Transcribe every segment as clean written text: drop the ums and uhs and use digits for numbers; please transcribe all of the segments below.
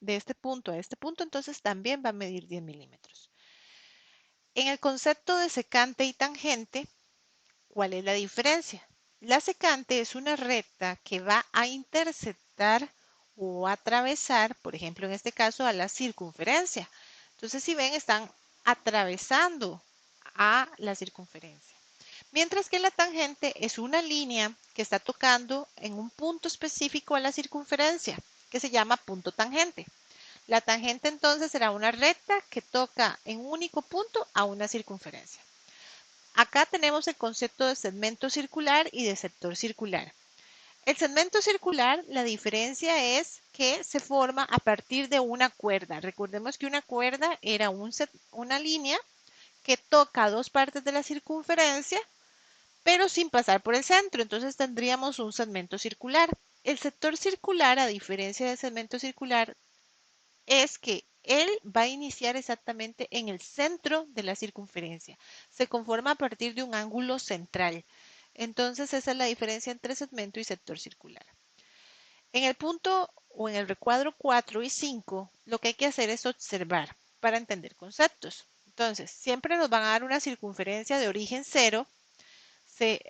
de este punto a este punto, entonces también va a medir 10 milímetros. En el concepto de secante y tangente, ¿cuál es la diferencia? La secante es una recta que va a interceptar o atravesar, por ejemplo, en este caso, a la circunferencia. Entonces, si ven, están atravesando a la circunferencia. Mientras que la tangente es una línea que está tocando en un punto específico a la circunferencia, que se llama punto tangente. La tangente entonces será una recta que toca en un único punto a una circunferencia. Acá tenemos el concepto de segmento circular y de sector circular. El segmento circular, la diferencia es que se forma a partir de una cuerda. Recordemos que una cuerda era una línea que toca dos partes de la circunferencia, pero sin pasar por el centro. Entonces tendríamos un segmento circular. El sector circular, a diferencia del segmento circular, es que él va a iniciar exactamente en el centro de la circunferencia. Se conforma a partir de un ángulo central. Entonces esa es la diferencia entre segmento y sector circular. En el punto o en el recuadro 4 y 5, lo que hay que hacer es observar para entender conceptos. Entonces, siempre nos van a dar una circunferencia de origen 0,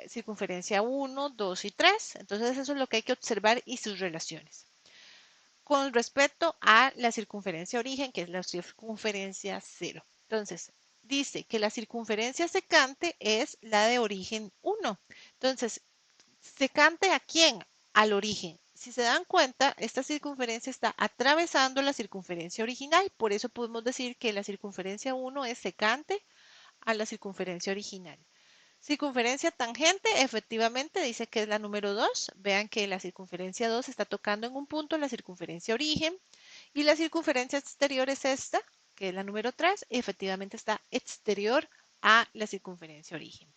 circunferencia 1, 2 y 3. Entonces, eso es lo que hay que observar y sus relaciones con respecto a la circunferencia origen, que es la circunferencia 0. Entonces, dice que la circunferencia secante es la de origen 1. Entonces, ¿secante a quién? Al origen. Si se dan cuenta, esta circunferencia está atravesando la circunferencia original, por eso podemos decir que la circunferencia 1 es secante a la circunferencia original. Circunferencia tangente, efectivamente dice que es la número 2. Vean que la circunferencia 2 está tocando en un punto la circunferencia origen y la circunferencia exterior es esta, que es la número 3, y efectivamente está exterior a la circunferencia origen.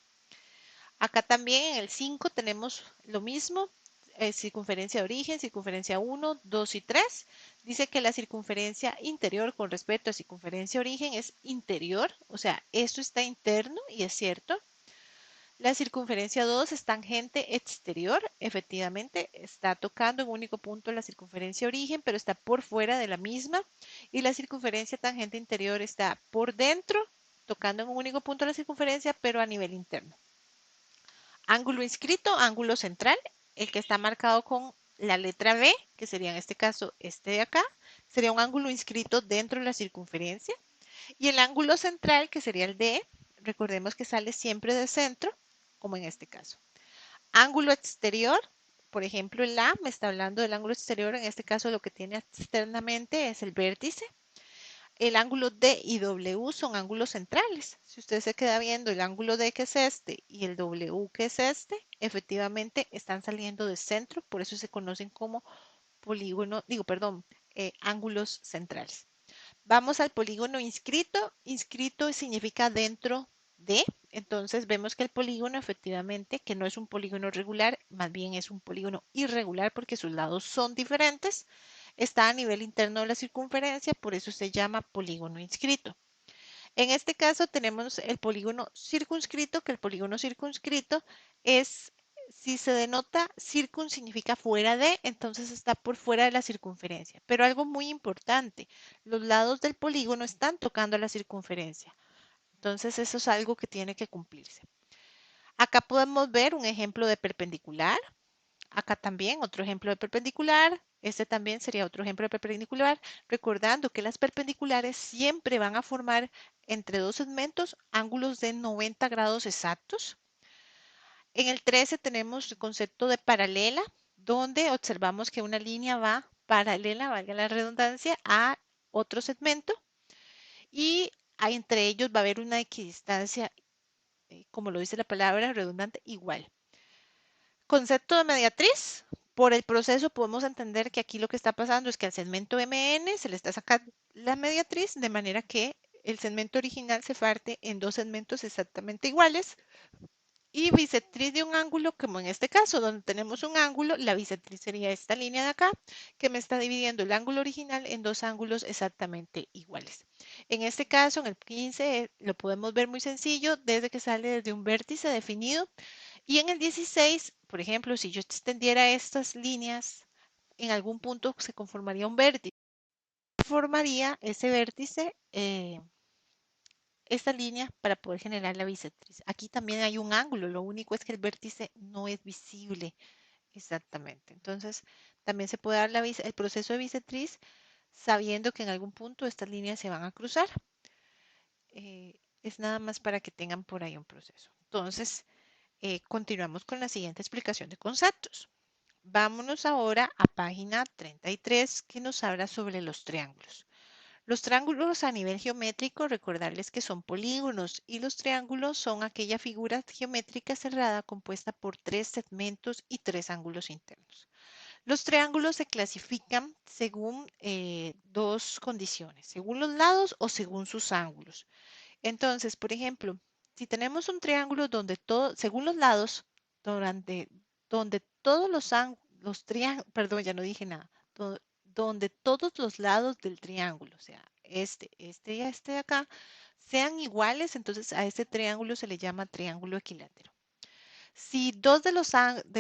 Acá también en el 5 tenemos lo mismo, circunferencia de origen, circunferencia 1, 2 y 3. Dice que la circunferencia interior con respecto a circunferencia origen es interior, o sea, esto está interno y es cierto. La circunferencia 2 es tangente exterior, efectivamente está tocando en un único punto la circunferencia origen, pero está por fuera de la misma. Y la circunferencia tangente interior está por dentro, tocando en un único punto la circunferencia, pero a nivel interno. Ángulo inscrito, ángulo central, el que está marcado con la letra B, que sería en este caso este de acá, sería un ángulo inscrito dentro de la circunferencia. Y el ángulo central, que sería el D, recordemos que sale siempre del centro, como en este caso. Ángulo exterior, por ejemplo, el A me está hablando del ángulo exterior, en este caso lo que tiene externamente es el vértice. El ángulo D y W son ángulos centrales. Si usted se queda viendo el ángulo D que es este y el W que es este, efectivamente están saliendo del centro, por eso se conocen como ángulos centrales. Vamos al polígono inscrito. Inscrito significa dentro de. Entonces vemos que el polígono efectivamente, que no es un polígono regular, más bien es un polígono irregular porque sus lados son diferentes, está a nivel interno de la circunferencia, por eso se llama polígono inscrito. En este caso tenemos el polígono circunscrito, que el polígono circunscrito es, si se denota circun significa fuera de, entonces está por fuera de la circunferencia. Pero algo muy importante, los lados del polígono están tocando la circunferencia. Entonces eso es algo que tiene que cumplirse. Acá podemos ver un ejemplo de perpendicular. Acá también otro ejemplo de perpendicular. Este también sería otro ejemplo de perpendicular, recordando que las perpendiculares siempre van a formar entre dos segmentos ángulos de 90 grados exactos. En el 13 tenemos el concepto de paralela, donde observamos que una línea va paralela, valga la redundancia, a otro segmento y entre ellos va a haber una equidistancia, como lo dice la palabra, redundante, igual. Concepto de mediatriz. Por el proceso podemos entender que aquí lo que está pasando es que al segmento MN se le está sacando la mediatriz de manera que el segmento original se parte en dos segmentos exactamente iguales y bisectriz de un ángulo, como en este caso, donde tenemos un ángulo, la bisectriz sería esta línea de acá, que me está dividiendo el ángulo original en dos ángulos exactamente iguales. En este caso, en el 15, lo podemos ver muy sencillo, desde que sale desde un vértice definido y en el 16, por ejemplo, si yo extendiera estas líneas, en algún punto se conformaría un vértice. formaría ese vértice, esta línea para poder generar la bisectriz. Aquí también hay un ángulo, lo único es que el vértice no es visible exactamente. Entonces, también se puede dar el proceso de bisectriz sabiendo que en algún punto estas líneas se van a cruzar. Es nada más para que tengan por ahí un proceso. Entonces, continuamos con la siguiente explicación de conceptos. Vámonos ahora a página 33 que nos habla sobre los triángulos. Los triángulos a nivel geométrico, recordarles que son polígonos y los triángulos son aquella figura geométrica cerrada compuesta por tres segmentos y tres ángulos internos. Los triángulos se clasifican según dos condiciones, según los lados o según sus ángulos. Entonces, por ejemplo, si tenemos un triángulo donde todo, según los lados, donde todos los triángulos, perdón, ya no dije nada, donde todos los lados del triángulo, o sea, este y este de acá, sean iguales, entonces a este triángulo se le llama triángulo equilátero. Si dos de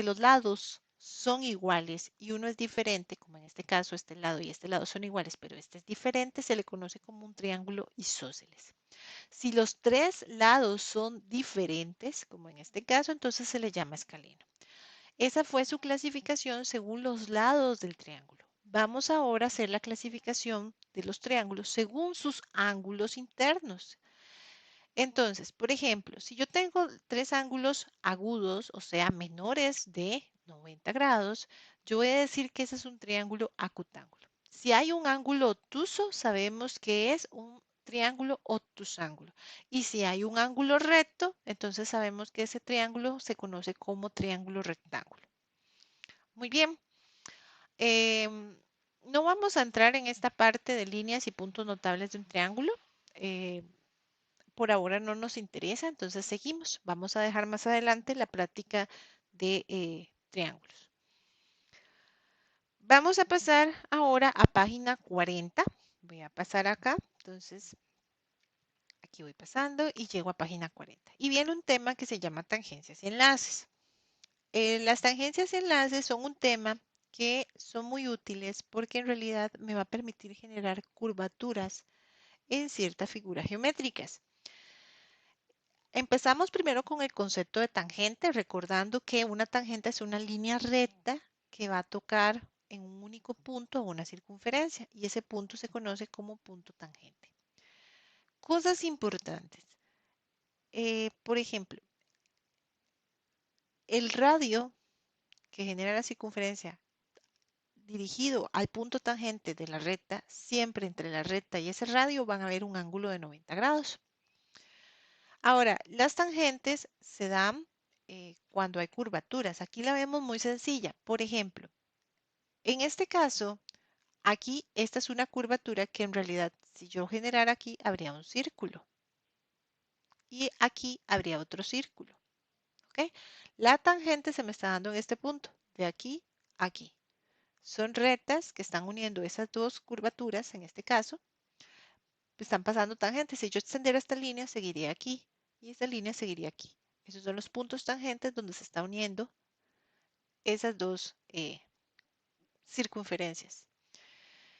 los lados son iguales y uno es diferente, como en este caso este lado y este lado son iguales, pero este es diferente, se le conoce como un triángulo isósceles. Si los tres lados son diferentes, como en este caso, entonces se le llama escaleno. Esa fue su clasificación según los lados del triángulo. Vamos ahora a hacer la clasificación de los triángulos según sus ángulos internos. Entonces, por ejemplo, si yo tengo tres ángulos agudos, o sea, menores de 90 grados, yo voy a decir que ese es un triángulo acutángulo. Si hay un ángulo obtuso, sabemos que es un triángulo obtusángulo. Y si hay un ángulo recto, entonces sabemos que ese triángulo se conoce como triángulo rectángulo. Muy bien. em, no vamos a entrar en esta parte de líneas y puntos notables de un triángulo. eh, por ahora no nos interesa, entonces seguimos. Vamos a dejar más adelante la práctica de triángulos. Vamos a pasar ahora a página 40. Voy a pasar acá, entonces aquí voy pasando y llego a página 40. Y viene un tema que se llama tangencias y enlaces. Las tangencias y enlaces son un tema que son muy útiles porque en realidad me va a permitir generar curvaturas en ciertas figuras geométricas. Empezamos primero con el concepto de tangente, recordando que una tangente es una línea recta que va a tocar en un único punto o una circunferencia y ese punto se conoce como punto tangente. Cosas importantes. Por ejemplo, el radio que genera la circunferencia dirigido al punto tangente de la recta, siempre entre la recta y ese radio van a haber un ángulo de 90 grados. Ahora, las tangentes se dan cuando hay curvaturas. Aquí la vemos muy sencilla. Por ejemplo, en este caso, aquí esta es una curvatura que en realidad si yo generara aquí habría un círculo y aquí habría otro círculo. ¿Ok? La tangente se me está dando en este punto, de aquí a aquí. Son rectas que están uniendo esas dos curvaturas, en este caso, están pasando tangentes. Si yo extendiera esta línea, seguiría aquí y esta línea seguiría aquí. Esos son los puntos tangentes donde se está uniendo esas dos circunferencias.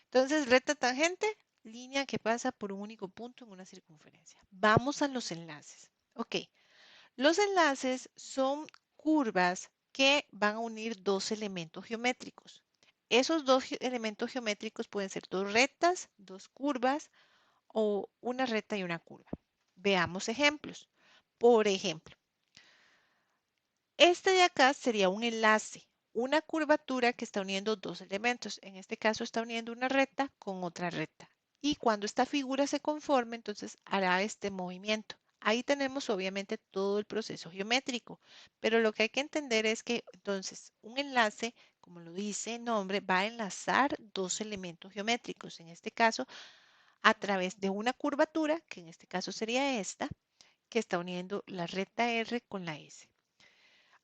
Entonces, recta tangente, línea que pasa por un único punto en una circunferencia. Vamos a los enlaces. Ok, los enlaces son curvas que van a unir dos elementos geométricos. Esos dos elementos geométricos pueden ser dos rectas, dos curvas o una recta y una curva. Veamos ejemplos. Por ejemplo, este de acá sería un enlace, una curvatura que está uniendo dos elementos. En este caso está uniendo una recta con otra recta. Y cuando esta figura se conforme, entonces hará este movimiento. Ahí tenemos obviamente todo el proceso geométrico, pero lo que hay que entender es que entonces un enlace, como lo dice el nombre, va a enlazar dos elementos geométricos. En este caso, a través de una curvatura, que en este caso sería esta, que está uniendo la recta R con la S.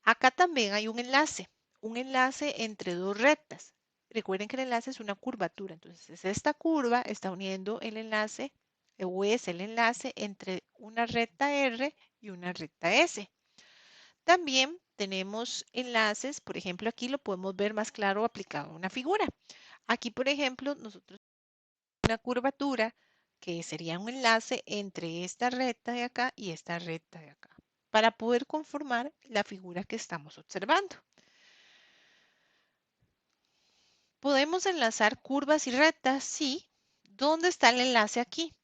Acá también hay un enlace entre dos rectas. Recuerden que el enlace es una curvatura, entonces esta curva está uniendo el enlace o es el enlace entre una recta R y una recta S. También tenemos enlaces, por ejemplo, aquí lo podemos ver más claro aplicado a una figura. Aquí, por ejemplo, nosotros una curvatura que sería un enlace entre esta recta de acá y esta recta de acá, para poder conformar la figura que estamos observando. ¿Podemos enlazar curvas y rectas? Sí. ¿Dónde está el enlace aquí?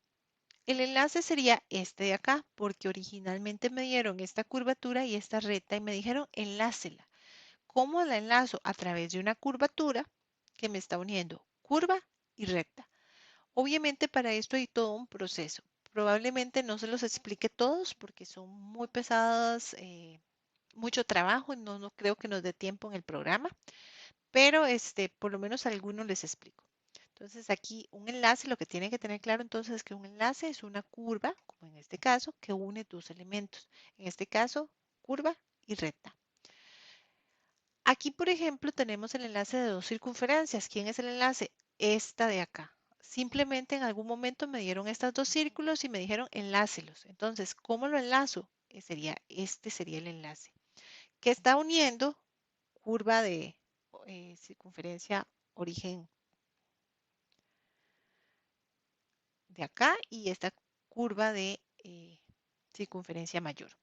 El enlace sería este de acá, porque originalmente me dieron esta curvatura y esta recta y me dijeron enlácela. ¿Cómo la enlazo? A través de una curvatura que me está uniendo curva y recta. Obviamente para esto hay todo un proceso. Probablemente no se los explique todos porque son muy pesadas, mucho trabajo y no creo que nos dé tiempo en el programa, pero por lo menos a algunos les explico. Entonces aquí un enlace, lo que tienen que tener claro entonces es que un enlace es una curva, como en este caso, que une dos elementos. En este caso, curva y recta. Aquí, por ejemplo, tenemos el enlace de dos circunferencias. ¿Quién es el enlace? Esta de acá. Simplemente en algún momento me dieron estos dos círculos y me dijeron enlácelos. Entonces, ¿cómo lo enlazo? Este sería el enlace. Que está uniendo curva de circunferencia origen de acá y esta curva de circunferencia mayor.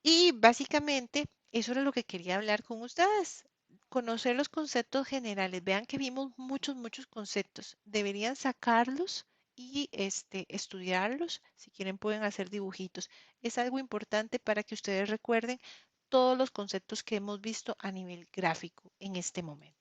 Y básicamente eso era lo que quería hablar con ustedes. Conocer los conceptos generales. Vean que vimos muchos conceptos. Deberían sacarlos y estudiarlos. Si quieren pueden hacer dibujitos. Es algo importante para que ustedes recuerden todos los conceptos que hemos visto a nivel gráfico en este momento.